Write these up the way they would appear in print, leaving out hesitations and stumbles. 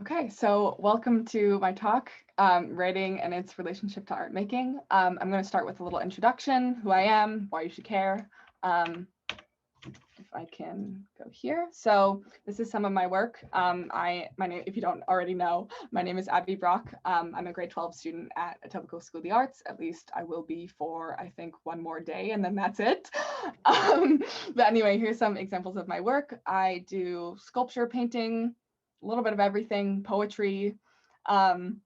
Okay, so welcome to my talk, Writing and its Relationship to Art Making. I'm going to start with a little introduction, who I am, why you should care. If I can go here. So this is some of my work. My name, if you don't already know, my name is Abby Brock. I'm a grade 12 student at Etobicoke School of the Arts. At least I will be for, I think, one more day, and then that's it. But anyway, here's some examples of my work. I do sculpture, painting, a little bit of everything, poetry, and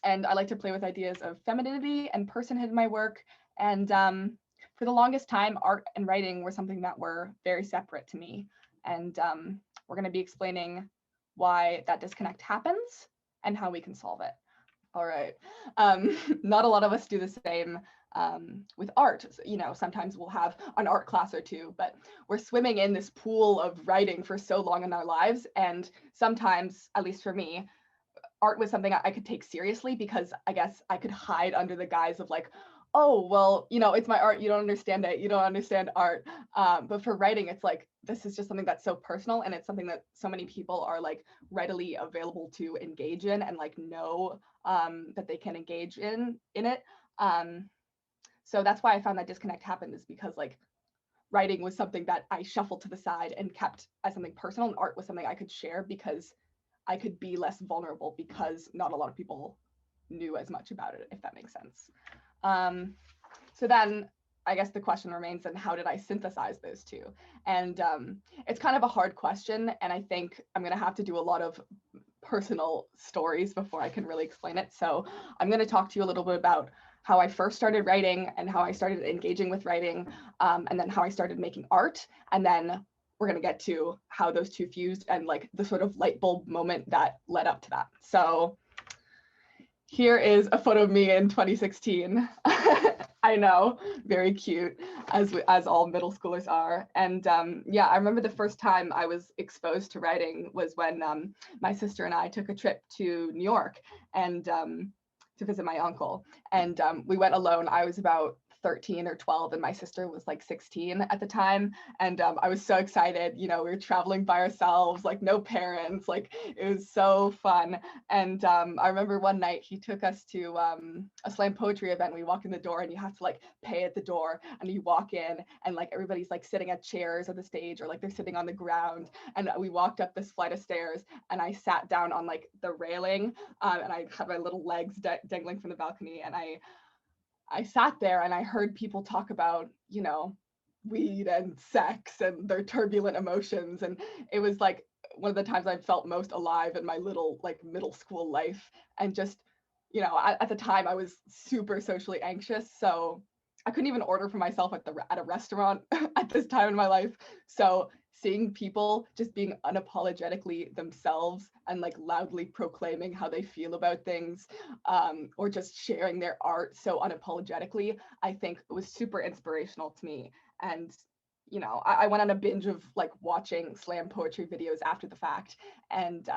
I like to play with ideas of femininity and personhood in my work. And for the longest time, art and writing were something that were very separate to me. And we're going to be explaining why that disconnect happens and how we can solve it. All right. Not a lot of us do the same with art. You know, sometimes we'll have an art class or two, but we're swimming in this pool of writing for so long in our lives. And sometimes, at least for me, art was something I could take seriously because I guess I could hide under the guise of like, oh, well, you know, it's my art. You don't understand it. You don't understand art. But for writing, it's like, this is just something that's so personal, and it's something that so many people are like readily available to engage in and like know that they can engage in it. So that's why I found that disconnect happened, is because like writing was something that I shuffled to the side and kept as something personal, and art was something I could share because I could be less vulnerable because not a lot of people knew as much about it, if that makes sense. So then I guess the question remains, then how did I synthesize those two? And it's kind of a hard question, and I think I'm going to have to do a lot of personal stories before I can really explain it. So I'm going to talk to you a little bit about how I first started writing and how I started engaging with writing, and then how I started making art. And then we're going to get to how those two fused and like the sort of light bulb moment that led up to that. So here is a photo of me in 2016. I know, very cute, as all middle schoolers are. And yeah, I remember the first time I was exposed to writing was when my sister and I took a trip to New York and to visit my uncle. And we went alone. I was about 13 or 12 and my sister was like 16 at the time, and I was so excited. You know, we were traveling by ourselves, like no parents, like it was so fun. And I remember one night he took us to a slam poetry event. We walk in the door and you have to like pay at the door, and you walk in and like everybody's like sitting at chairs at the stage, or like they're sitting on the ground. And we walked up this flight of stairs and I sat down on like the railing, and I had my little legs dangling from the balcony, and I sat there and I heard people talk about, you know, weed and sex and their turbulent emotions. And it was like one of the times I felt most alive in my little like middle school life. And just, you know, at the time I was super socially anxious. So I couldn't even order for myself at a restaurant at this time in my life. So seeing people just being unapologetically themselves and like loudly proclaiming how they feel about things, or just sharing their art so unapologetically, I think it was super inspirational to me. And you know, I went on a binge of like watching slam poetry videos after the fact, and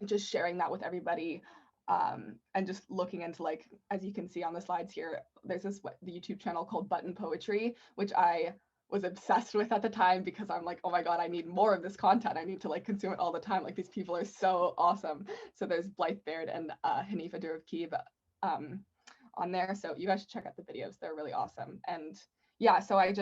just sharing that with everybody, and just looking into, like, as you can see on the slides here, there's the YouTube channel called Button Poetry, which I was obsessed with at the time because I'm like, oh my God, I need more of this content. I need to like consume it all the time. Like these people are so awesome. So there's Blythe Baird and Hanifa Durov-Keeb on there. So you guys should check out the videos. They're really awesome. And yeah, so I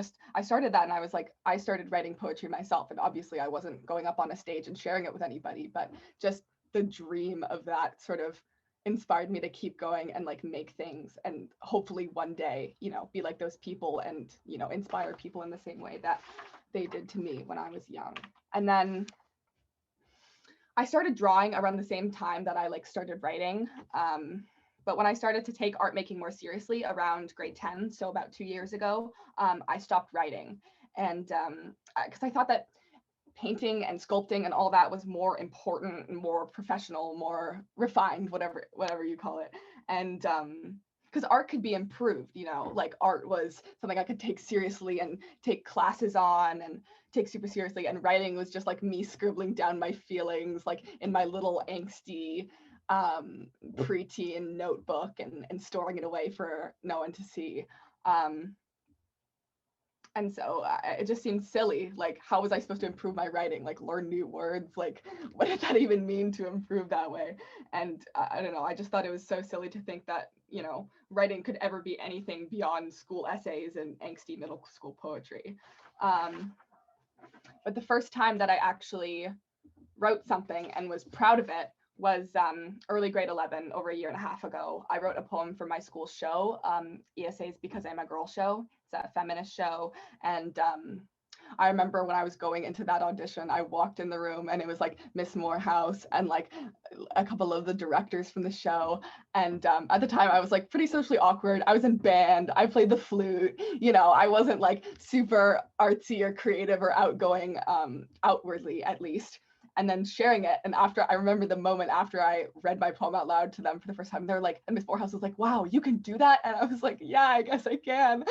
started that, and I was like, I started writing poetry myself. And obviously I wasn't going up on a stage and sharing it with anybody, but just the dream of that sort of inspired me to keep going and like make things, and hopefully one day, you know, be like those people and, you know, inspire people in the same way that they did to me when I was young. And then I started drawing around the same time that I like started writing. But when I started to take art making more seriously around grade 10, so about 2 years ago, I stopped writing. And because I thought that painting and sculpting and all that was more important and more professional, more refined, whatever you call it. And because art could be improved, you know, like art was something I could take seriously and take classes on and take super seriously. And writing was just like me scribbling down my feelings, like in my little angsty preteen notebook, and storing it away for no one to see. And And so it just seemed silly. Like, how was I supposed to improve my writing? Like, learn new words? Like, what did that even mean to improve that way? And I don't know, I just thought it was so silly to think that, you know, writing could ever be anything beyond school essays and angsty middle school poetry. But the first time that I actually wrote something and was proud of it was early grade 11, over a year and a half ago. I wrote a poem for my school show, ESA's Because I'm a Girl show. It's a feminist show. And I remember when I was going into that audition, I walked in the room and it was like Miss Morehouse and like a couple of the directors from the show. And at the time I was like pretty socially awkward. I was in band, I played the flute, you know, I wasn't like super artsy or creative or outgoing, outwardly at least. And then sharing it. And after, I remember the moment after I read my poem out loud to them for the first time, they're like, and Miss Morehouse was like, wow, you can do that? And I was like, yeah, I guess I can.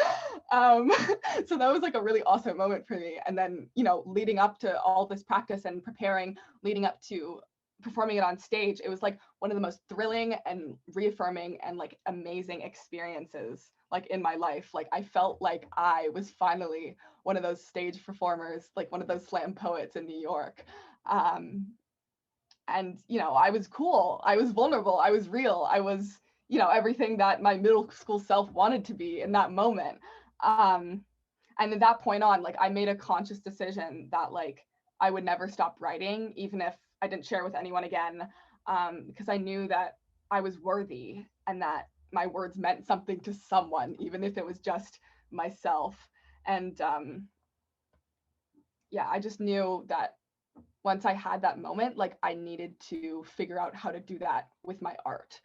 So that was like a really awesome moment for me. And then, you know, leading up to all this practice and preparing, leading up to performing it on stage, it was like one of the most thrilling and reaffirming and like amazing experiences like in my life. Like I felt like I was finally one of those stage performers, like one of those slam poets in New York. And, you know, I was cool, I was vulnerable, I was real, I was, you know, everything that my middle school self wanted to be in that moment. And at that point on, like, I made a conscious decision that, like, I would never stop writing, even if I didn't share with anyone again, because I knew that I was worthy and that my words meant something to someone, even if it was just myself. And yeah, I just knew that once I had that moment, like I needed to figure out how to do that with my art.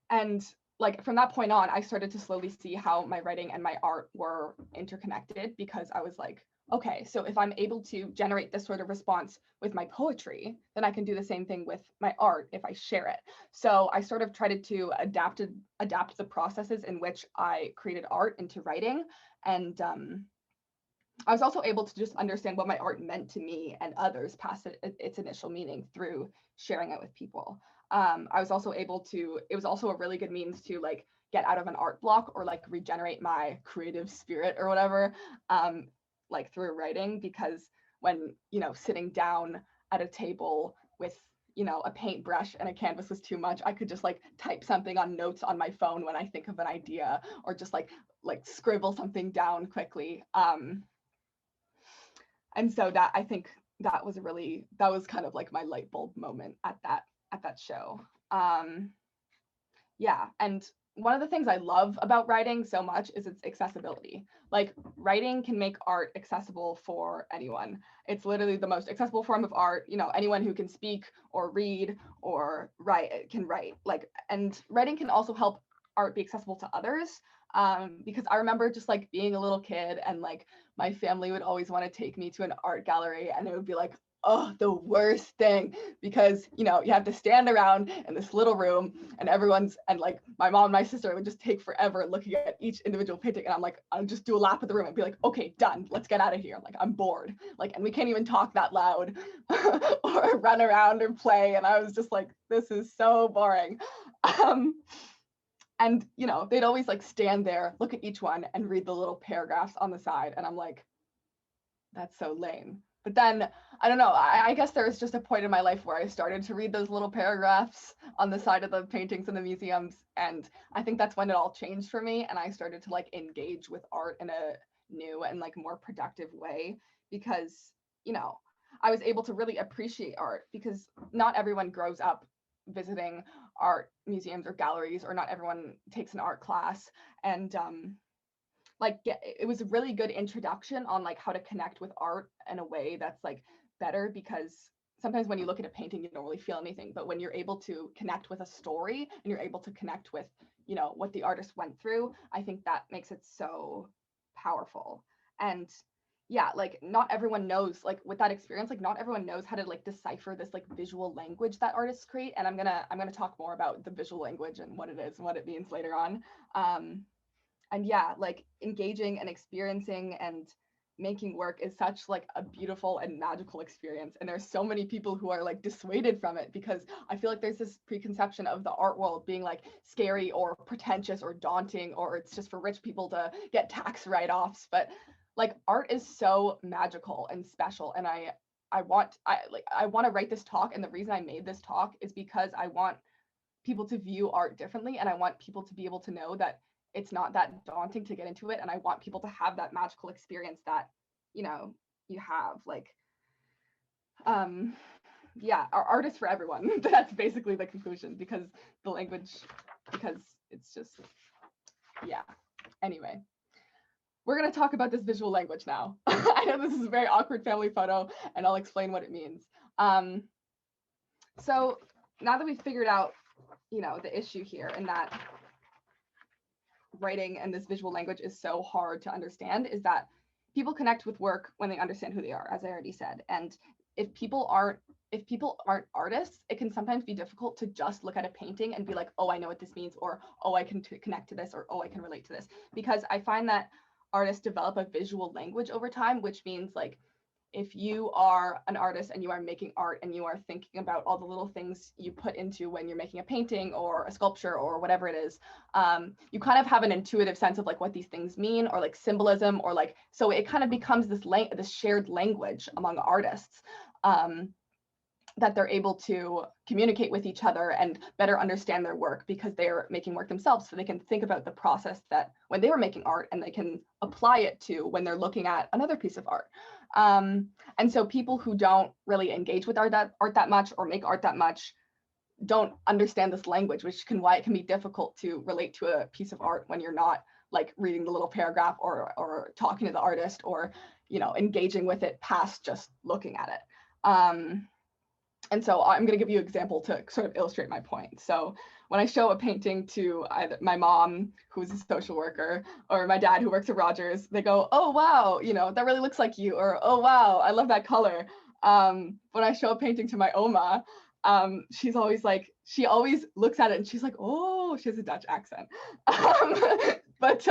And like from that point on, I started to slowly see how my writing and my art were interconnected, because I was like, okay, so if I'm able to generate this sort of response with my poetry, then I can do the same thing with my art if I share it. So I sort of tried to adapt the processes in which I created art into writing. And I was also able to just understand what my art meant to me and others past its initial meaning through sharing it with people. I was also able to, it was also a really good means to like get out of an art block or like regenerate my creative spirit or whatever, like through writing, because when, you know, sitting down at a table with, you know, a paintbrush and a canvas was too much, I could just like type something on notes on my phone when I think of an idea, or just like scribble something down quickly. And so that, I think that was kind of like my light bulb moment at that show. Yeah, and one of the things I love about writing so much is its accessibility. Like writing can make art accessible for anyone. It's literally the most accessible form of art. You know, anyone who can speak or read or write can write. Like, and writing can also help art be accessible to others. Because I remember just like being a little kid and like my family would always want to take me to an art gallery, and it would be like, oh, the worst thing, because, you know, you have to stand around in this little room and and like my mom and my sister would just take forever looking at each individual painting. And I'm like, I'll just do a lap of the room and be like, okay, done, let's get out of here. Like, I'm bored. Like, and we can't even talk that loud or run around or play. And I was just like, this is so boring. And, you know, they'd always like stand there, look at each one and read the little paragraphs on the side. And I'm like, that's so lame. But then, I don't know, I guess there was just a point in my life where I started to read those little paragraphs on the side of the paintings in the museums. And I think that's when it all changed for me. And I started to like engage with art in a new and like more productive way, because, you know, I was able to really appreciate art, because not everyone grows up visiting art museums or galleries, or not everyone takes an art class. And it was a really good introduction on like how to connect with art in a way that's like better, because sometimes when you look at a painting you don't really feel anything, but when you're able to connect with a story and you're able to connect with, you know, what the artist went through, I think that makes it so powerful. And yeah, like not everyone knows, like with that experience, like not everyone knows how to like decipher this like visual language that artists create. And I'm gonna talk more about the visual language and what it is and what it means later on. And yeah, like engaging and experiencing and making work is such like a beautiful and magical experience, and there's so many people who are like dissuaded from it because I feel like there's this preconception of the art world being like scary or pretentious or daunting, or it's just for rich people to get tax write-offs. But like art is so magical and special, and I want to write this talk, and the reason I made this talk is because I want people to view art differently, and I want people to be able to know that it's not that daunting to get into it, and I want people to have that magical experience that, you know, you have. Like, yeah, art is for everyone. That's basically the conclusion, because the language, because it's just, yeah. Anyway, we're going to talk about this visual language now. I know this is a very awkward family photo, and I'll explain what it means. So now that we've figured out, you know, the issue here, and that writing and this visual language is so hard to understand, is that people connect with work when they understand who they are, as I already said. And if people aren't artists, it can sometimes be difficult to just look at a painting and be like, oh, I know what this means, or oh, I can connect to this, or oh, I can relate to this. Because I find that artists develop a visual language over time, which means like, if you are an artist and you are making art and you are thinking about all the little things you put into when you're making a painting or a sculpture or whatever it is, you kind of have an intuitive sense of like what these things mean, or like symbolism, or like, so it kind of becomes this shared language among artists, that they're able to communicate with each other and better understand their work because they're making work themselves. So they can think about the process that when they were making art, and they can apply it to when they're looking at another piece of art. And so people who don't really engage with art that much, or make art that much, don't understand this language, which can why it can be difficult to relate to a piece of art when you're not like reading the little paragraph, or talking to the artist, or, you know, engaging with it past just looking at it. And so I'm going to give you an example to sort of illustrate my point. So when I show a painting to either my mom, who's a social worker, or my dad, who works at Rogers, they go, oh, wow, you know, that really looks like you, or, oh, wow, I love that color. When I show a painting to my Oma, she's always like, she always looks at it and she's like, oh, she has a Dutch accent. But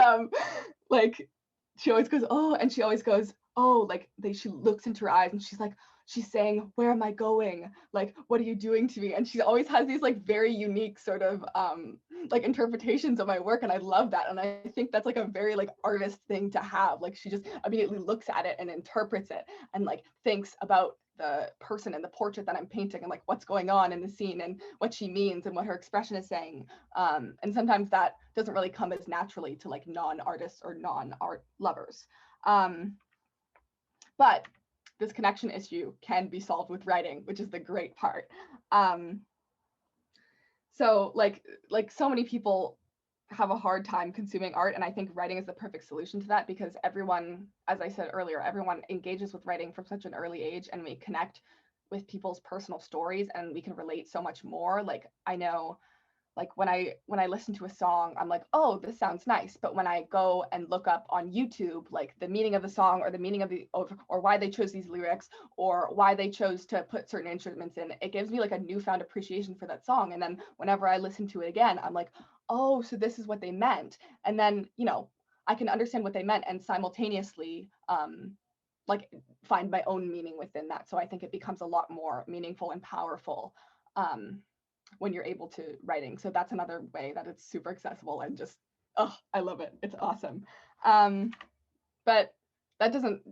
like, she always goes, oh, and she always goes, oh, like she looks into her eyes and she's like, she's saying, where am I going? Like, what are you doing to me? And she always has these like very unique sort of like interpretations of my work. And I love that. And I think that's like a very like artist thing to have. Like, she just immediately looks at it and interprets it, and like thinks about the person in the portrait that I'm painting, and like what's going on in the scene, and what she means, and what her expression is saying. And sometimes that doesn't really come as naturally to like non-artists or non-art lovers. But this connection issue can be solved with writing, which is the great part. So like so many people have a hard time consuming art, and I think writing is the perfect solution to that, because everyone, as I said earlier, everyone engages with writing from such an early age, and we connect with people's personal stories, and we can relate so much more. Like, I know, like when I listen to a song, I'm like, oh, this sounds nice. But when I go and look up on YouTube, like the meaning of the song, or the meaning of or why they chose these lyrics, or why they chose to put certain instruments in, it gives me like a newfound appreciation for that song. And then whenever I listen to it again, I'm like, oh, so this is what they meant. And then, you know, I can understand what they meant, and simultaneously like find my own meaning within that. So I think it becomes a lot more meaningful and powerful when you're able to writing. So that's another way that it's super accessible, and just, oh, I love it. It's awesome. But that doesn't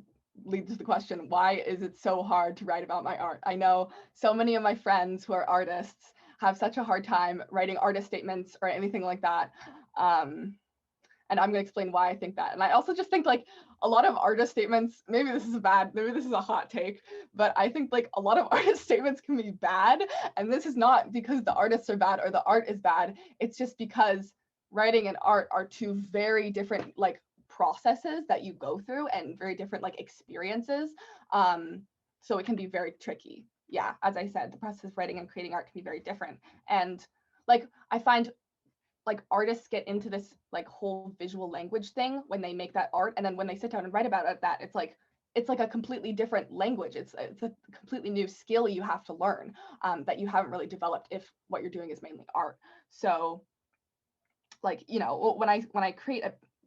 lead to the question, why is it so hard to write about my art? I know so many of my friends who are artists have such a hard time writing artist statements or anything like that. And I'm going to explain why I think that. And I also just think like a lot of artist statements, maybe this is a hot take, but I think like a lot of artist statements can be bad. And this is not because the artists are bad or the art is bad. It's just because writing and art are two very different like processes that you go through, and very different like experiences. So it can be very tricky. Yeah, as I said, the process of writing and creating art can be very different. And like, I find like artists get into this like whole visual language thing when they make that art, and then when they sit down and write about it, that it's like a completely different language. It's a completely new skill you have to learn, that you haven't really developed if what you're doing is mainly art. So like, you know, when I create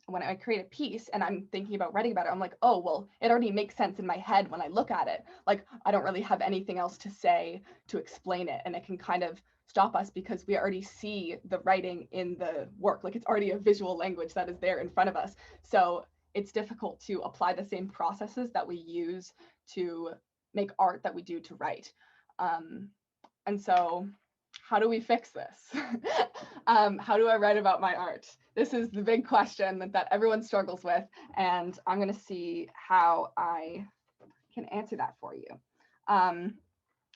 when I create a piece and I'm thinking about writing about it, I'm like, oh, well, it already makes sense in my head when I look at it. Like, I don't really have anything else to say to explain it. And it can kind of stop us because we already see the writing in the work. Like, it's already a visual language that is there in front of us. So it's difficult to apply the same processes that we use to make art that we do to write. And so how do we fix this? How do I write about my art? This is the big question that everyone struggles with, and I'm going to see how I can answer that for you. And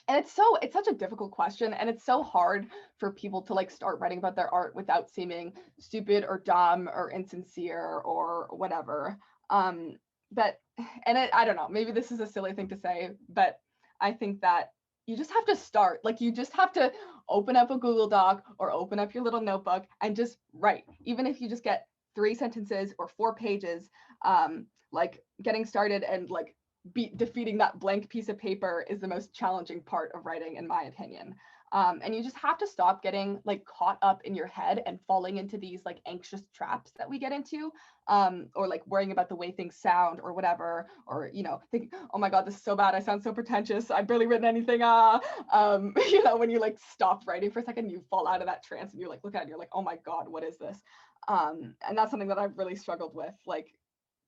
it's such a difficult question, and it's so hard for people to like start writing about their art without seeming stupid or dumb or insincere or whatever. I don't know, maybe this is a silly thing to say, but I think that you just have to start. Like, you just have to open up a Google Doc or open up your little notebook and just write. Even if you just get 3 sentences or 4 pages, like getting started and like defeating that blank piece of paper is the most challenging part of writing, in my opinion. And you just have to stop getting like caught up in your head and falling into these like anxious traps that we get into, or like worrying about the way things sound or whatever, or, you know, thinking, oh my God, this is so bad, I sound so pretentious, I've barely written anything. You know, when you like stop writing for a second, you fall out of that trance and you like look at it and you're like, oh my God, what is this? And that's something that I've really struggled with. Like,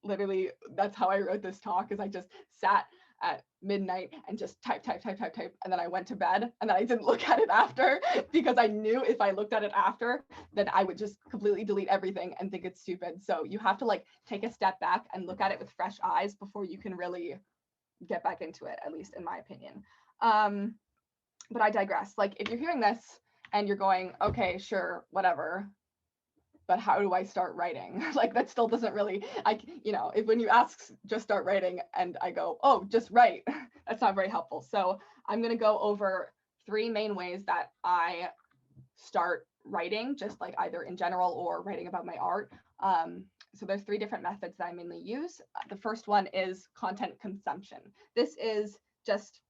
literally, that's how I wrote this talk, is I just sat at midnight and just type, and then I went to bed, and then I didn't look at it after because I knew if I looked at it after, then I would just completely delete everything and think it's stupid. So you have to like take a step back and look at it with fresh eyes before you can really get back into it, at least in my opinion. But I digress. Like, if you're hearing this and you're going, okay, sure, whatever, but how do I start writing? Like, that still doesn't really, you know, if when you ask, just start writing, and I go, oh, just write, that's not very helpful. So I'm going to go over 3 main ways that I start writing, just like either in general or writing about my art. So there's 3 different methods that I mainly use. The first one is content consumption. This is just,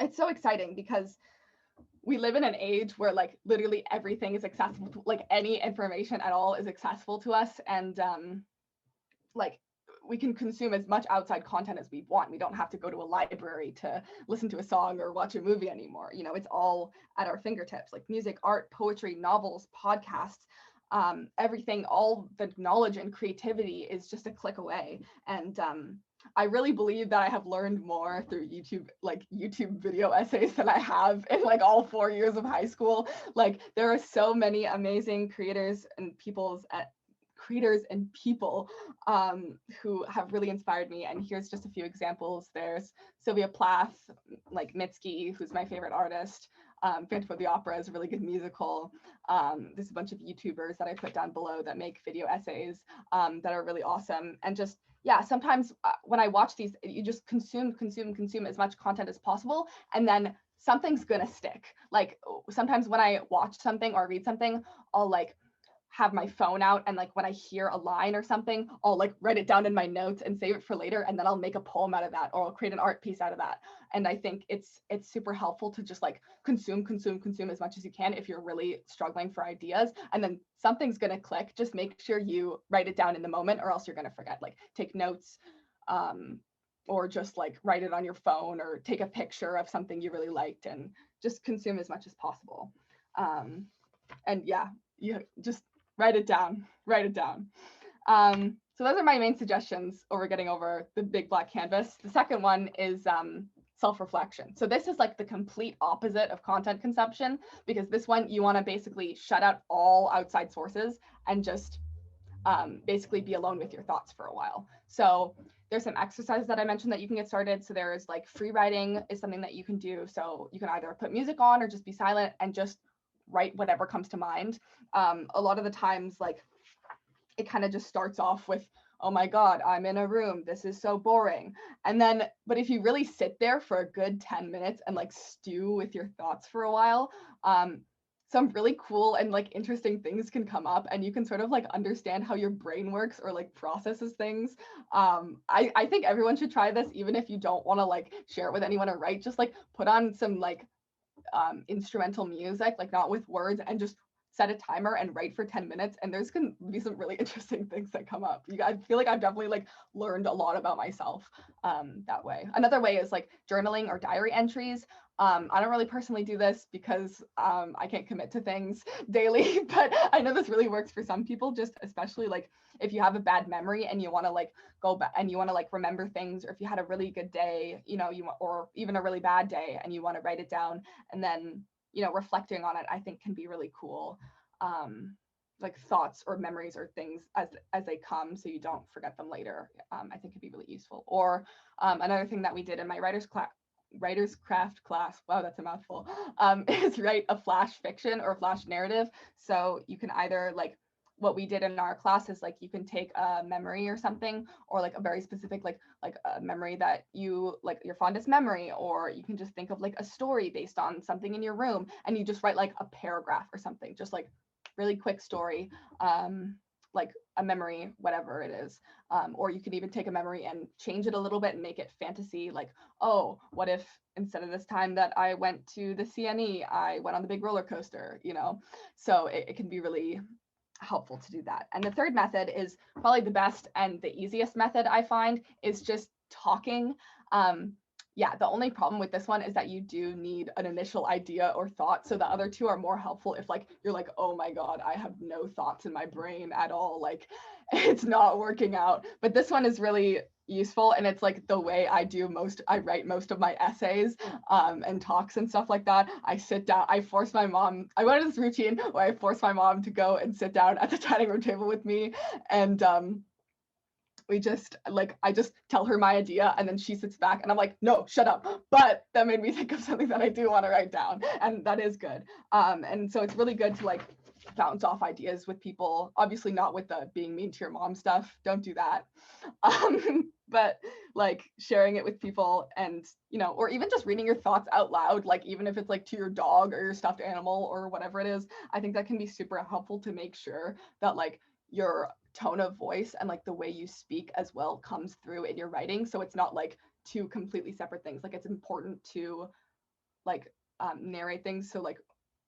it's so exciting because we live in an age where like literally everything is accessible to, like any information at all is accessible to us, and like we can consume as much outside content as we want. We don't have to go to a library to listen to a song or watch a movie anymore. You know, it's all at our fingertips, like music, art, poetry, novels, podcasts, everything, all the knowledge and creativity is just a click away. And I really believe that I have learned more through YouTube video essays than I have in like all 4 years of high school. Like, there are so many amazing creators and people who have really inspired me. And here's just a few examples. There's Sylvia Plath, like Mitski, who's my favorite artist. Phantom of the Opera is a really good musical. There's a bunch of YouTubers that I put down below that make video essays that are really awesome. And just, yeah, sometimes when I watch these, you just consume as much content as possible, and then something's gonna stick. Like, sometimes when I watch something or read something, I'll like have my phone out, and like when I hear a line or something, I'll like write it down in my notes and save it for later, and then I'll make a poem out of that, or I'll create an art piece out of that. And I think it's super helpful to just like consume as much as you can if you're really struggling for ideas, and then something's gonna click. Just make sure you write it down in the moment, or else you're gonna forget. Like, take notes, or just like write it on your phone, or take a picture of something you really liked, and just consume as much as possible. And yeah, you just write it down. So those are my main suggestions getting over the big black canvas. The second one is self-reflection. So this is like the complete opposite of content consumption, because this one, you want to basically shut out all outside sources and just basically be alone with your thoughts for a while. So there's some exercises that I mentioned that you can get started. So there's like free writing is something that you can do. So you can either put music on or just be silent and just write whatever comes to mind. A lot of the times, like, it kind of just starts off with, oh my God, I'm in a room, this is so boring. And then, but if you really sit there for a good 10 minutes and like stew with your thoughts for a while, some really cool and like interesting things can come up, and you can sort of like understand how your brain works or like processes things. I think everyone should try this, even if you don't want to like share it with anyone or write. Just like put on some like instrumental music, like not with words, and just set a timer and write for 10 minutes, and there's going to be some really interesting things that come up. I feel like I've definitely like learned a lot about myself that way. Another way is like journaling or diary entries. I don't really personally do this because I can't commit to things daily, but I know this really works for some people, just especially like if you have a bad memory and you want to like go back and you want to like remember things, or if you had a really good day, you know, or even a really bad day and you want to write it down, and then, you know, reflecting on it, I think can be really cool. Like thoughts or memories or things as they come, so you don't forget them later. I think could be really useful. Or another thing that we did in my writer's craft class, wow, that's a mouthful, is write a flash fiction or flash narrative. So you can either like, what we did in our class is like you can take a memory or something, or like a very specific like a memory that you like, your fondest memory, or you can just think of like a story based on something in your room, and you just write like a paragraph or something, just like really quick story, like a memory, whatever it is. Or you can even take a memory and change it a little bit and make it fantasy, like, oh, what if instead of this time that I went to the CNE, I went on the big roller coaster, you know? So it can be really helpful to do that. And the third method is probably the best and the easiest method I find, is just talking. Yeah, the only problem with this one is that you do need an initial idea or thought. So the other two are more helpful if like you're like, oh my God, I have no thoughts in my brain at all. Like it's not working out. But this one is really useful, and it's like the way I write most of my essays and talks and stuff like that. I sit down, I went into this routine where I force my mom to go and sit down at the dining room table with me, and we just like, I just tell her my idea, and then she sits back and I'm like, no, shut up. But that made me think of something that I do want to write down, and that is good. And so it's really good to like bounce off ideas with people, obviously not with the being mean to your mom stuff, don't do that. But like sharing it with people, and, you know, or even just reading your thoughts out loud, like even if it's like to your dog or your stuffed animal or whatever it is, I think that can be super helpful to make sure that like your tone of voice and like the way you speak as well comes through in your writing. So it's not like two completely separate things. Like it's important to like narrate things. So like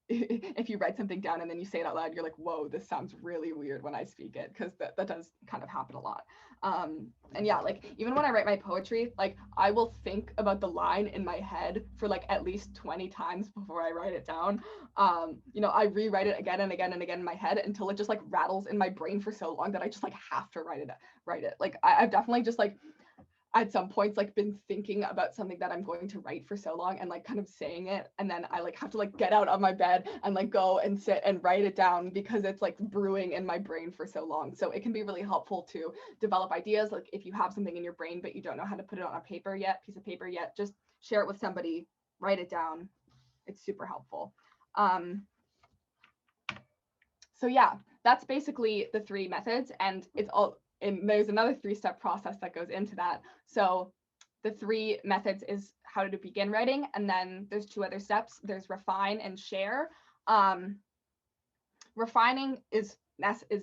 if you write something down and then you say it out loud, you're like, whoa, this sounds really weird when I speak it, because that does kind of happen a lot. And yeah, like even when I write my poetry, like I will think about the line in my head for like at least 20 times before I write it down. You know, I rewrite it again and again and again in my head until it just like rattles in my brain for so long that I just like have to write it. Like I've definitely just like at some points like been thinking about something that I'm going to write for so long and like kind of saying it, and then I like have to like get out of my bed and like go and sit and write it down because it's like brewing in my brain for so long. So it can be really helpful to develop ideas. Like if you have something in your brain but you don't know how to put it on a piece of paper yet, just share it with somebody, write it down. It's super helpful. So yeah, that's basically the 3 methods, and it's all, and there's another 3-step process that goes into that. So the 3 methods is how to begin writing, and then there's 2 other steps. There's refine and share. Refining is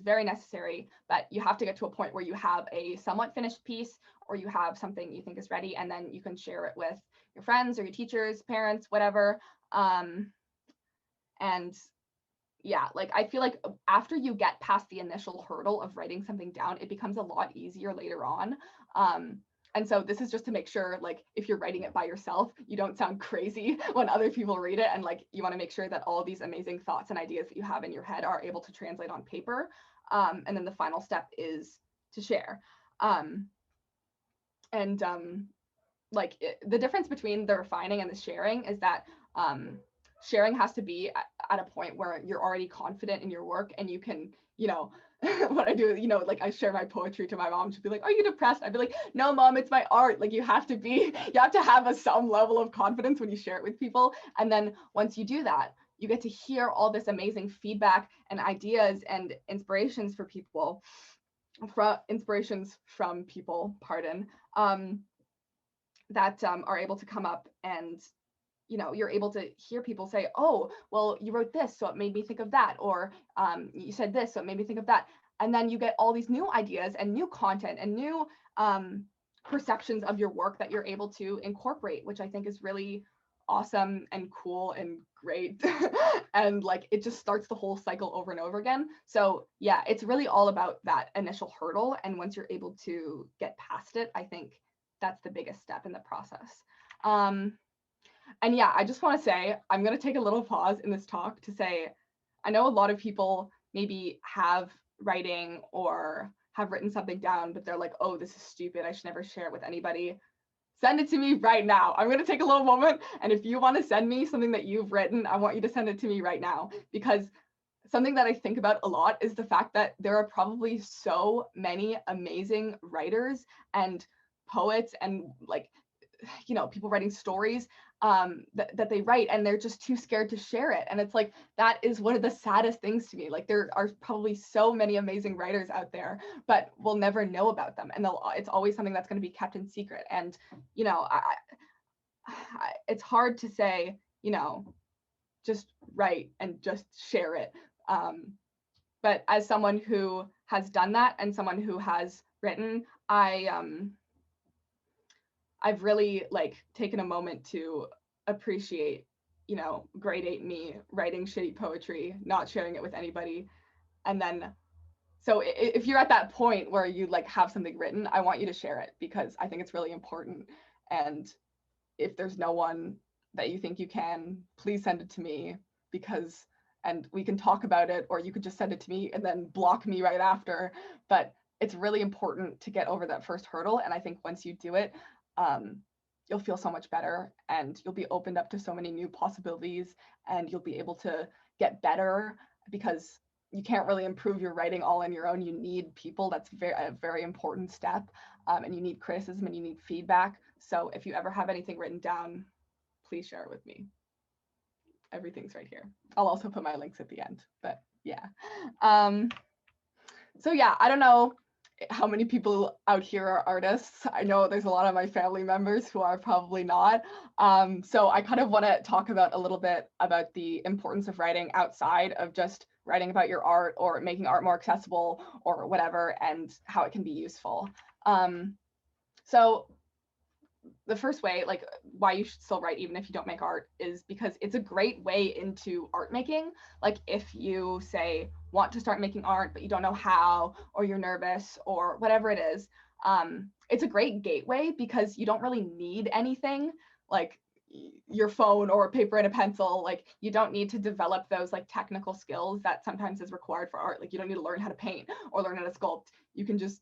very necessary, but you have to get to a point where you have a somewhat finished piece, or you have something you think is ready, and then you can share it with your friends or your teachers, parents, whatever. And yeah, like I feel like after you get past the initial hurdle of writing something down, it becomes a lot easier later on. And so this is just to make sure, like, if you're writing it by yourself, you don't sound crazy when other people read it. And like, you want to make sure that all these amazing thoughts and ideas that you have in your head are able to translate on paper. And then the final step is to share. The difference between the refining and the sharing is that sharing has to be at a point where you're already confident in your work, and you can, you know, what I do, you know, like I share my poetry to my mom. She'd be like, are you depressed? I'd be like, no, mom, it's my art. Like you have to have some level of confidence when you share it with people. And then once you do that, you get to hear all this amazing feedback and ideas and inspirations from people, that are able to come up, and you know, you're able to hear people say, oh, well, you wrote this, so it made me think of that, or you said this, so it made me think of that. And then you get all these new ideas and new content and new perceptions of your work that you're able to incorporate, which I think is really awesome and cool and great. And like it just starts the whole cycle over and over again. So yeah, it's really all about that initial hurdle. And once you're able to get past it, I think that's the biggest step in the process. And yeah, I just want to say, I'm going to take a little pause in this talk to say, I know a lot of people maybe have writing or have written something down, but they're like, oh, this is stupid. I should never share it with anybody. Send it to me right now. I'm going to take a little moment. And if you want to send me something that you've written, I want you to send it to me right now, because something that I think about a lot is the fact that there are probably so many amazing writers and poets and like, you know, people writing stories that they write, and they're just too scared to share it. And it's like, that is one of the saddest things to me. Like there are probably so many amazing writers out there, but we'll never know about them. And it's always something that's going to be kept in secret. And, you know, it's hard to say, you know, just write and just share it. But as someone who has done that and someone who has written, I've really like taken a moment to appreciate, you know, grade 8 me writing shitty poetry, not sharing it with anybody. And then, so if you're at that point where you like have something written, I want you to share it, because I think it's really important. And if there's no one that you think you can, please send it to me, because, and we can talk about it, or you could just send it to me and then block me right after. But it's really important to get over that first hurdle. And I think once you do it, you'll feel so much better, and you'll be opened up to so many new possibilities, and you'll be able to get better, because you can't really improve your writing all on your own. You need people. That's a very important step. And you need criticism and you need feedback. So if you ever have anything written down, please share it with me. Everything's right here. I'll also put my links at the end, but yeah. So yeah, I don't know how many people out here are artists. I know there's a lot of my family members who are probably not. So I kind of want to talk about a little bit about the importance of writing outside of just writing about your art or making art more accessible or whatever, and how it can be useful. So the first way, like why you should still write even if you don't make art, is because it's a great way into art making. Like if you say want to start making art but you don't know how, or you're nervous or whatever it is, it's a great gateway, because you don't really need anything like your phone or paper and a pencil. Like you don't need to develop those like technical skills that sometimes is required for art. Like you don't need to learn how to paint or learn how to sculpt. You can just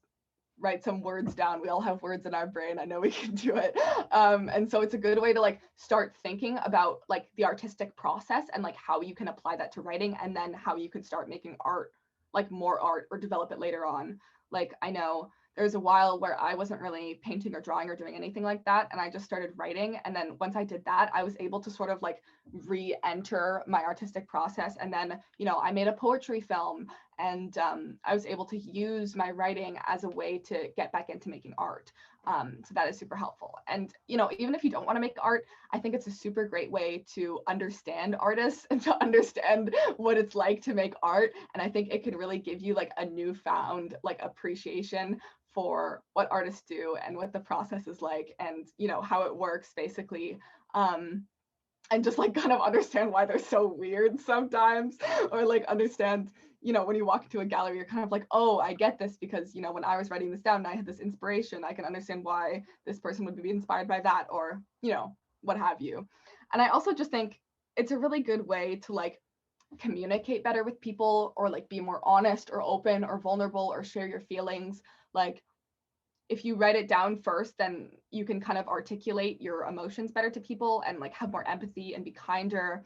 write some words down. We all have words in our brain. I know we can do it. And so it's a good way to like start thinking about like the artistic process and like how you can apply that to writing, and then how you can start making art, like more art, or develop it later on. Like I know there's a while where I wasn't really painting or drawing or doing anything like that, and I just started writing. And then once I did that, I was able to sort of like re-enter my artistic process. And then, you know, I made a poetry film, and I was able to use my writing as a way to get back into making art. So that is super helpful. And, you know, even if you don't want to make art, I think it's a super great way to understand artists and to understand what it's like to make art. And I think it could really give you like a newfound like appreciation for what artists do and what the process is like, and, you know, how it works basically. And just like kind of understand why they're so weird sometimes, or like understand, you know, when you walk into a gallery, you're kind of like, oh, I get this, because, you know, when I was writing this down and I had this inspiration, I can understand why this person would be inspired by that, or, you know, what have you. And I also just think it's a really good way to like communicate better with people, or like be more honest or open or vulnerable or share your feelings. Like if you write it down first, then you can kind of articulate your emotions better to people, and like have more empathy and be kinder,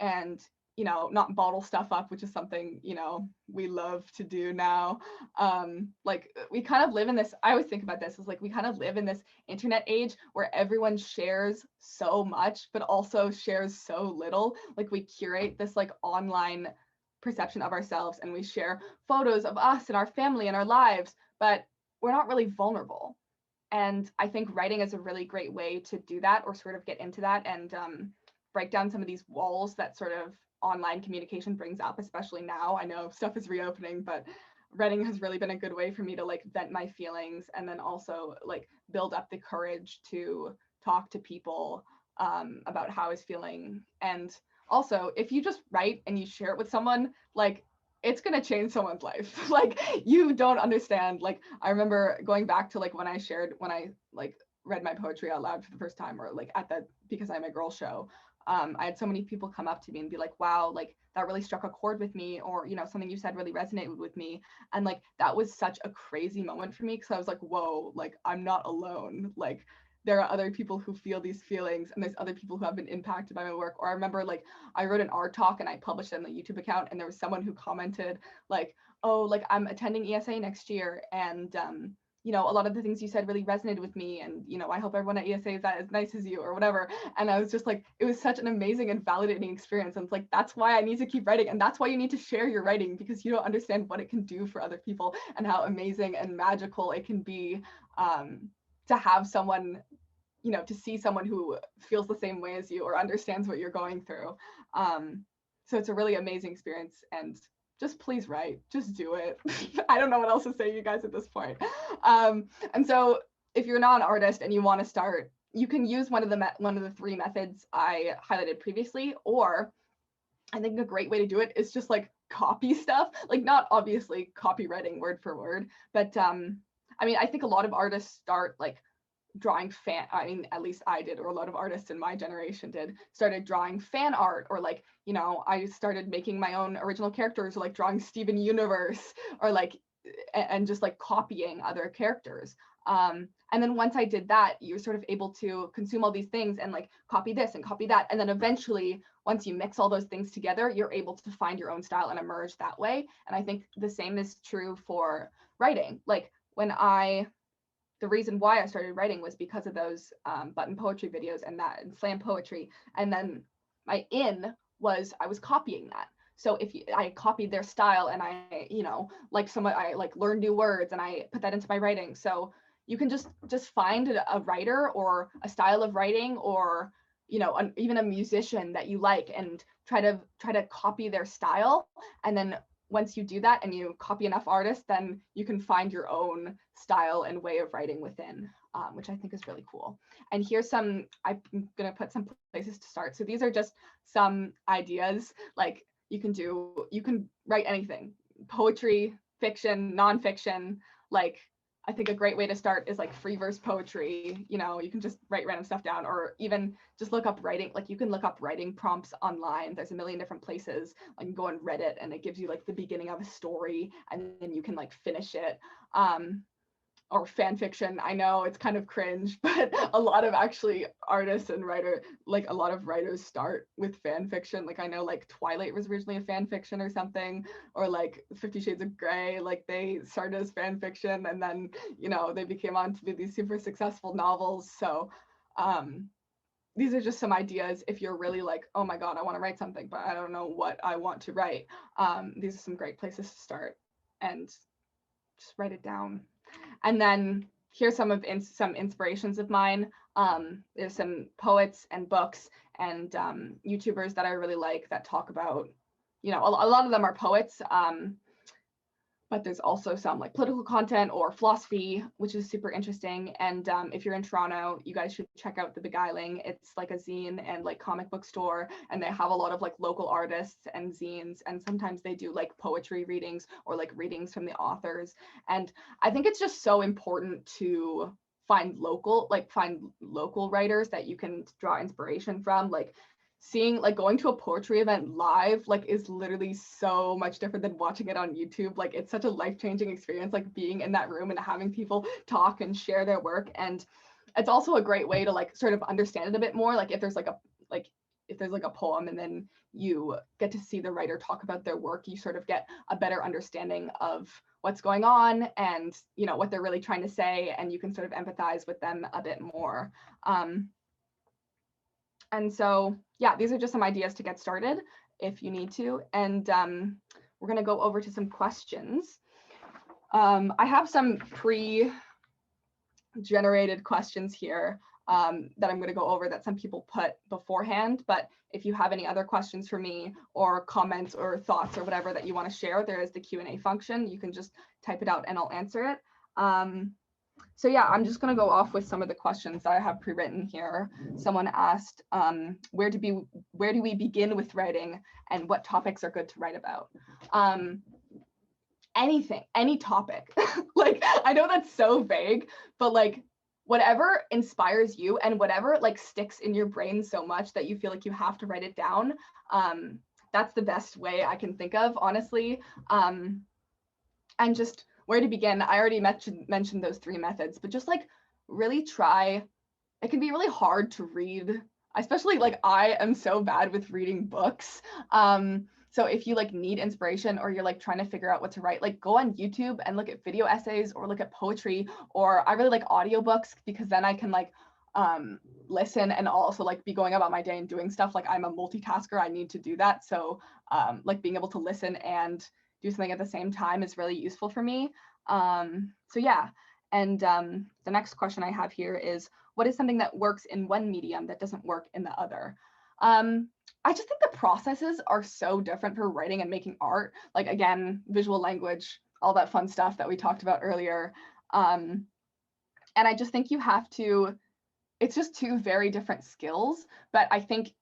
and, you know, not bottle stuff up, which is something, you know, we love to do now. Like we kind of live in this, I always think about this as like, we kind of live in this internet age where everyone shares so much, but also shares so little. Like we curate this like online perception of ourselves, and we share photos of us and our family and our lives, but we're not really vulnerable. And I think writing is a really great way to do that, or sort of get into that, and break down some of these walls that sort of online communication brings up, especially now. I know stuff is reopening, but writing has really been a good way for me to like vent my feelings, and then also like build up the courage to talk to people about how I was feeling. And also, if you just write and you share it with someone, like, it's gonna change someone's life. Like, you don't understand. Like, I remember going back to like when I like read my poetry out loud for the first time, or like at the Because I'm a Girl show. I had so many people come up to me and be like, wow, like that really struck a chord with me, or, you know, something you said really resonated with me. And like, that was such a crazy moment for me, because I was like, whoa, like I'm not alone. Like, there are other people who feel these feelings, and there's other people who have been impacted by my work. Or I remember like I wrote an art talk and I published it on the YouTube account, and there was someone who commented like, oh, like I'm attending ESA next year, and you know, a lot of the things you said really resonated with me, and, you know, I hope everyone at ESA is as nice as you, or whatever. And I was just like, it was such an amazing and validating experience. And it's like, that's why I need to keep writing, and that's why you need to share your writing, because you don't understand what it can do for other people and how amazing and magical it can be, to have someone, you know, to see someone who feels the same way as you or understands what you're going through. So it's a really amazing experience, and just please write, just do it. I don't know what else to say, you guys, at this point. And so if you're not an artist and you want to start, you can use one of the 3 methods I highlighted previously, or I think a great way to do it is just like copy stuff, like not obviously copywriting word for word, but I mean, I think a lot of artists start like drawing I mean, at least I did, or a lot of artists in my generation started drawing fan art, or like, you know, I started making my own original characters, or like drawing Steven Universe, or like, and just like copying other characters. And then once I did that, you're sort of able to consume all these things and like copy this and copy that. And then eventually, once you mix all those things together, you're able to find your own style and emerge that way. And I think the same is true for writing. Like the reason why I started writing was because of those button poetry videos and slam poetry. And then my was I was copying that. So I copied their style, and I, you know, like I like learned new words and I put that into my writing. So you can just find a writer or a style of writing, or, you know, even a musician that you like, and try to copy their style. And then once you do that and you copy enough artists, then you can find your own style and way of writing within, which I think is really cool. And here's I'm gonna put some places to start. So these are just some ideas. Like, you can write anything: poetry, fiction, nonfiction. Like, I think a great way to start is like free verse poetry. You know, you can just write random stuff down, or even just look up writing. Like, you can look up writing prompts online. There's a million different places. Like, you can go on Reddit, and it gives you like the beginning of a story, and then you can like finish it. Or fan fiction. I know it's kind of cringe, but a lot of actually artists and a lot of writers start with fan fiction. Like, I know like Twilight was originally a fan fiction or something, or like 50 Shades of Grey, like they started as fan fiction, and then, you know, they became on to be these super successful novels. So these are just some ideas if you're really like, oh my God, I want to write something, but I don't know what I want to write. These are some great places to start, and just write it down. And then here's some inspirations of mine. There's some poets and books and YouTubers that I really like that talk about, you know, a lot of them are poets, but there's also some like political content or philosophy, which is super interesting. And if you're in Toronto, you guys should check out The Beguiling. It's like a zine and like comic book store, and they have a lot of like local artists and zines, and sometimes they do like poetry readings or like readings from the authors. And I think it's just so important to find local writers that you can draw inspiration from. Like, going to a poetry event live, like, is literally so much different than watching it on YouTube. Like, it's such a life-changing experience, like being in that room and having people talk and share their work. And it's also a great way to like sort of understand it a bit more. Like, if there's like a poem and then you get to see the writer talk about their work, you sort of get a better understanding of what's going on and, you know, what they're really trying to say, and you can sort of empathize with them a bit more. And so, yeah, these are just some ideas to get started if you need to. And we're going to go over to some questions. I have some pre-generated questions here that I'm going to go over that some people put beforehand. But if you have any other questions for me, or comments or thoughts or whatever that you want to share, there is the Q&A function. You can just type it out and I'll answer it. So yeah, I'm just going to go off with some of the questions that I have pre-written here. Someone asked, where do we begin with writing, and what topics are good to write about? Anything, any topic. Like, I know that's so vague, but like whatever inspires you and whatever like sticks in your brain so much that you feel like you have to write it down. That's the best way I can think of, honestly. And just where to begin. I already mentioned those 3 methods, but just like really try. It can be really hard to read, especially like I am so bad with reading books. So if you like need inspiration, or you're like trying to figure out what to write, like go on YouTube and look at video essays, or look at poetry, or I really like audiobooks, because then I can like listen and also like be going about my day and doing stuff. Like I'm a multitasker, I need to do that. So like being able to listen and do something at the same time is really useful for me. So yeah. And the next question I have here is, what is something that works in one medium that doesn't work in the other? I just think the processes are so different for writing and making art. Like, again, visual language, all that fun stuff that we talked about earlier. And I just think you have to, it's just 2 very different skills. But I think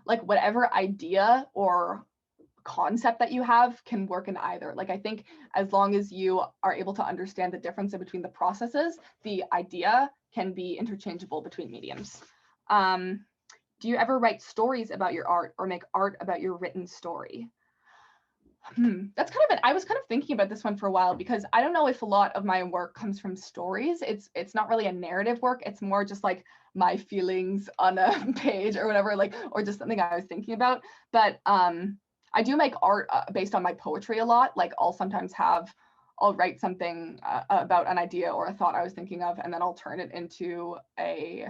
like whatever idea or concept that you have can work in either. Like, I think as long as you are able to understand the difference in between the processes, the idea can be interchangeable between mediums. Do you ever write stories about your art, or make art about your written story? That's kind of I was kind of thinking about this one for a while, because I don't know if a lot of my work comes from stories. It's not really a narrative work. It's more just like my feelings on a page or whatever, like, or just something I was thinking about. But I do make art based on my poetry a lot. Like I'll write something about an idea or a thought I was thinking of, and then I'll turn it into a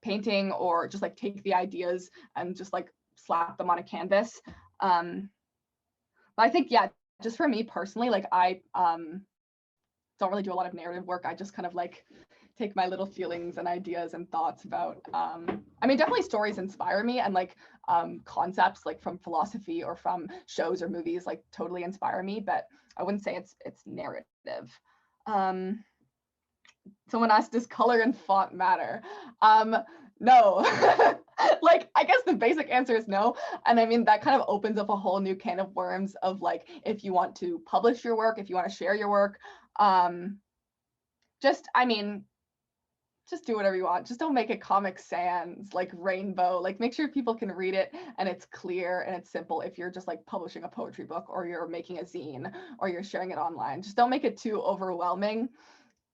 painting, or just like take the ideas and just like slap them on a canvas. But I think, yeah, just for me personally, like I don't really do a lot of narrative work. I just kind of like take my little feelings and ideas and thoughts about, I mean, definitely stories inspire me, and like concepts like from philosophy or from shows or movies like totally inspire me, but I wouldn't say it's narrative. Someone asked, does color and font matter? No. Like, I guess the basic answer is no. And I mean, that kind of opens up a whole new can of worms of like, if you want to publish your work, if you want to share your work, I mean, just do whatever you want. Just don't make it Comic Sans, like rainbow. Like, make sure people can read it and it's clear and it's simple. If you're just like publishing a poetry book, or you're making a zine, or you're sharing it online, just don't make it too overwhelming,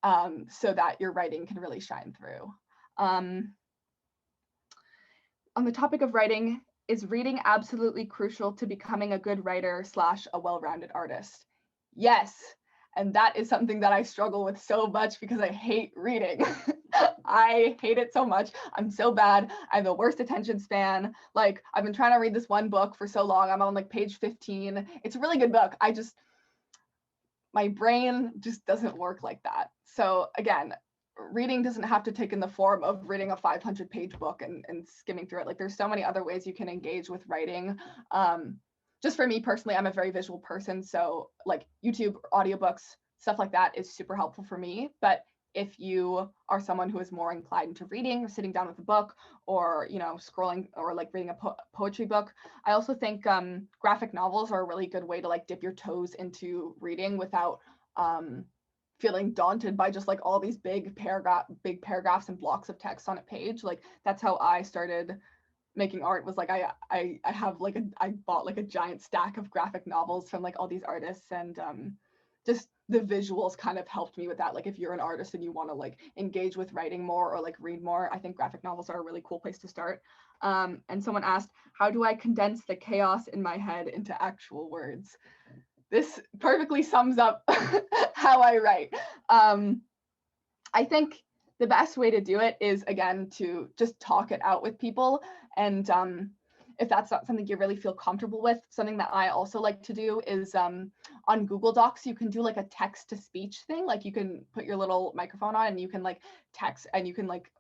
so that your writing can really shine through. On the topic of writing, is reading absolutely crucial to becoming a good writer / a well-rounded artist? Yes. And that is something that I struggle with so much, because I hate reading. I hate it so much. I'm so bad. I have the worst attention span. Like, I've been trying to read this one book for so long. I'm on like page 15. It's a really good book. My brain just doesn't work like that. So again, reading doesn't have to take in the form of reading a 500-page book and skimming through it. Like, there's so many other ways you can engage with writing. Just for me personally, I'm a very visual person. So like YouTube, audiobooks, stuff like that is super helpful for me. But if you are someone who is more inclined to reading, or sitting down with a book, or, you know, scrolling, or like reading a poetry book, I also think graphic novels are a really good way to like dip your toes into reading without feeling daunted by just like all these big paragraphs and blocks of text on a page. Like, that's how I started making art, was like I have like I bought like a giant stack of graphic novels from like all these artists, and just the visuals kind of helped me with that. Like, if you're an artist and you want to like engage with writing more, or like read more, I think graphic novels are a really cool place to start. And someone asked, how do I condense the chaos in my head into actual words? This perfectly sums up how I write. I think the best way to do it is, again, to just talk it out with people. And if that's not something you really feel comfortable with, something that I also like to do is on Google Docs, you can do like a text to speech thing. Like, you can put your little microphone on and you can like text, and you can like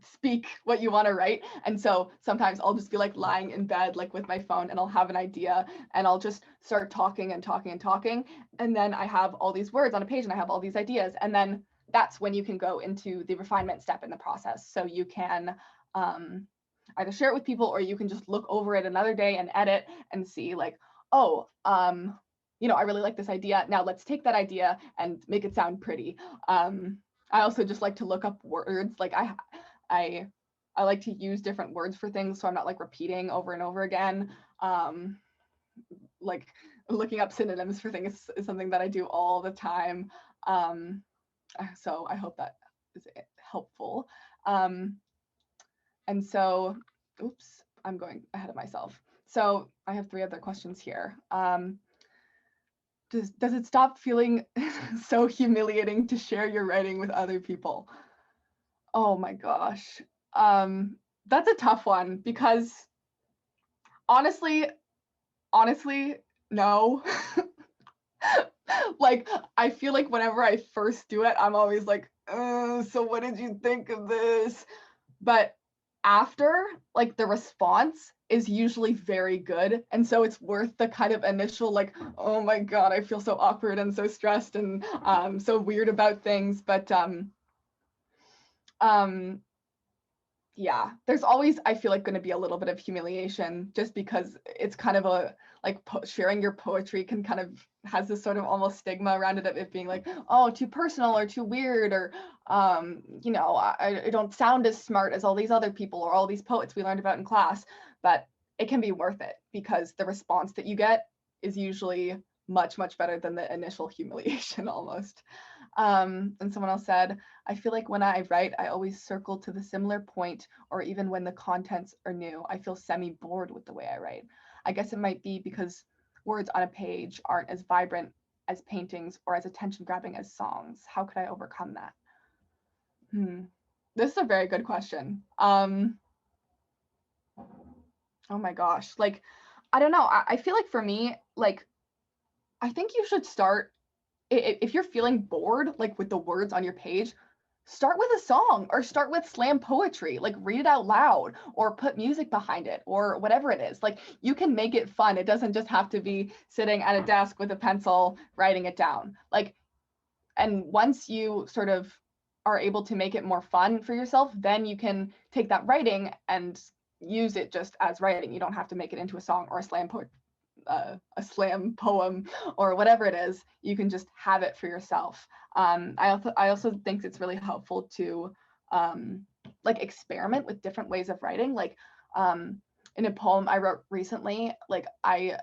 speak what you want to write. And so sometimes I'll just be like lying in bed, like with my phone, and I'll have an idea and I'll just start talking and talking and talking. And then I have all these words on a page and I have all these ideas. And then that's when you can go into the refinement step in the process. So you can either share it with people, or you can just look over it another day and edit and see like, oh, you know, I really like this idea. Now let's take that idea and make it sound pretty. I also just like to look up words. Like I like to use different words for things, so I'm not like repeating over and over again. Like looking up synonyms for things is something that I do all the time. So I hope that is helpful. And so, oops, I'm going ahead of myself. So I have 3 other questions here. Does it stop feeling so humiliating to share your writing with other people? Oh my gosh. That's a tough one, because honestly, no. Like, I feel like whenever I first do it, I'm always like, so what did you think of this? But after, like, the response is usually very good. And so it's worth the kind of initial, like, oh my God, I feel so awkward and so stressed and so weird about things. But yeah, there's always, I feel like, going to be a little bit of humiliation, just because it's kind of a, like, sharing your poetry can kind of has this sort of almost stigma around it of it being like, oh, too personal or too weird, or you know, I don't sound as smart as all these other people or all these poets we learned about in class. But it can be worth it, because the response that you get is usually much, much better than the initial humiliation almost. And someone else said, I feel like when I write, I always circle to the similar point, or even when the contents are new, I feel semi-bored with the way I write. I guess it might be because words on a page aren't as vibrant as paintings or as attention-grabbing as songs. How could I overcome that? This is a very good question. Oh my gosh. Like, I don't know. I feel like for me, like, I think you should start, if you're feeling bored, like with the words on your page, start with a song, or start with slam poetry, like read it out loud or put music behind it or whatever it is. Like, you can make it fun. It doesn't just have to be sitting at a desk with a pencil writing it down. Like, and once you sort of are able to make it more fun for yourself, then you can take that writing and use it just as writing. You don't have to make it into a song or a slam poem or whatever it is. You can just have it for yourself. I also think it's really helpful to like experiment with different ways of writing. Like in a poem I wrote recently, like I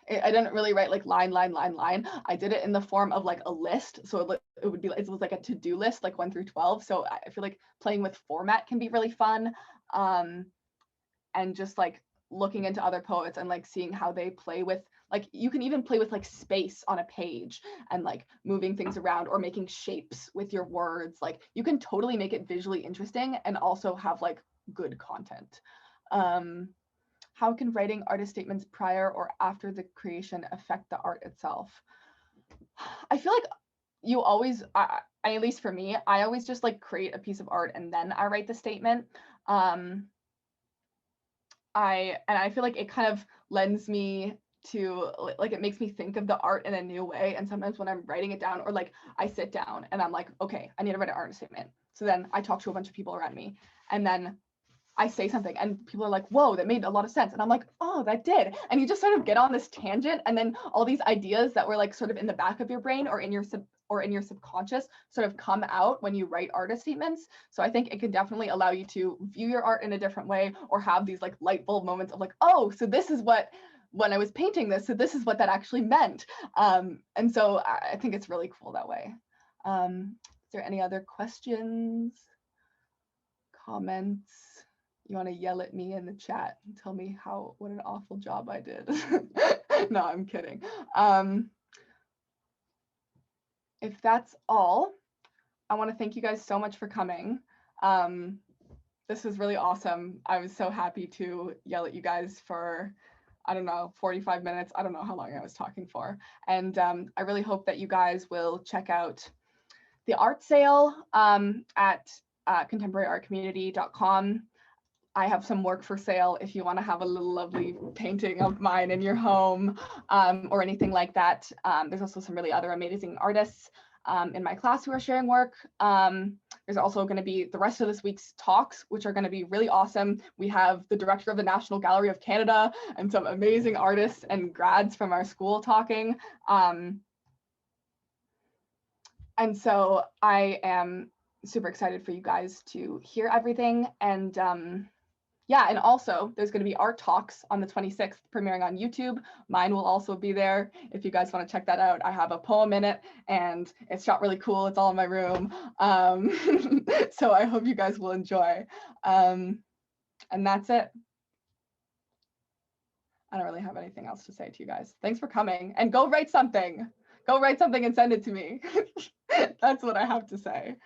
didn't really write like line. I did it in the form of like a list. So it would be, it was like a to-do list, like 1 through 12. So I feel like playing with format can be really fun. And just like looking into other poets and like seeing how they play with, like, you can even play with like space on a page and like moving things around or making shapes with your words. Like, you can totally make it visually interesting and also have like good content. How can writing artist statements prior or after the creation affect the art itself? I feel like you always, at least for me, I always just like create a piece of art and then I write the statement. I feel like it kind of lends me to, like, it makes me think of the art in a new way. And sometimes when I'm writing it down, or like I sit down and I'm like, okay, I need to write an art statement. So then I talk to a bunch of people around me and then I say something and people are like, whoa, that made a lot of sense. And I'm like, oh, that did. And you just sort of get on this tangent, and then all these ideas that were like sort of in the back of your brain or in your subconscious sort of come out when you write artist statements. So I think it can definitely allow you to view your art in a different way, or have these like light bulb moments of like, oh, so this is what, when I was painting this, so this is what that actually meant. And so I think it's really cool that way. Is there any other questions, comments? You want to yell at me in the chat and tell me what an awful job I did? No, I'm kidding. If that's all, I want to thank you guys so much for coming. This was really awesome. I was so happy to yell at you guys for, I don't know, 45 minutes. I don't know how long I was talking for. And I really hope that you guys will check out the art sale at contemporaryartcommunity.com. I have some work for sale if you want to have a little lovely painting of mine in your home, or anything like that. There's also some really other amazing artists in my class who are sharing work. There's also going to be the rest of this week's talks, which are going to be really awesome. We have the director of the National Gallery of Canada and some amazing artists and grads from our school talking. And so I am super excited for you guys to hear everything. And yeah, and also there's going to be art talks on the 26th premiering on YouTube. Mine will also be there if you guys want to check that out. I have a poem in it and it's shot really cool. It's all in my room. So I hope you guys will enjoy. And that's it. I don't really have anything else to say to you guys. Thanks for coming, and go write something. Go write something and send it to me. That's what I have to say.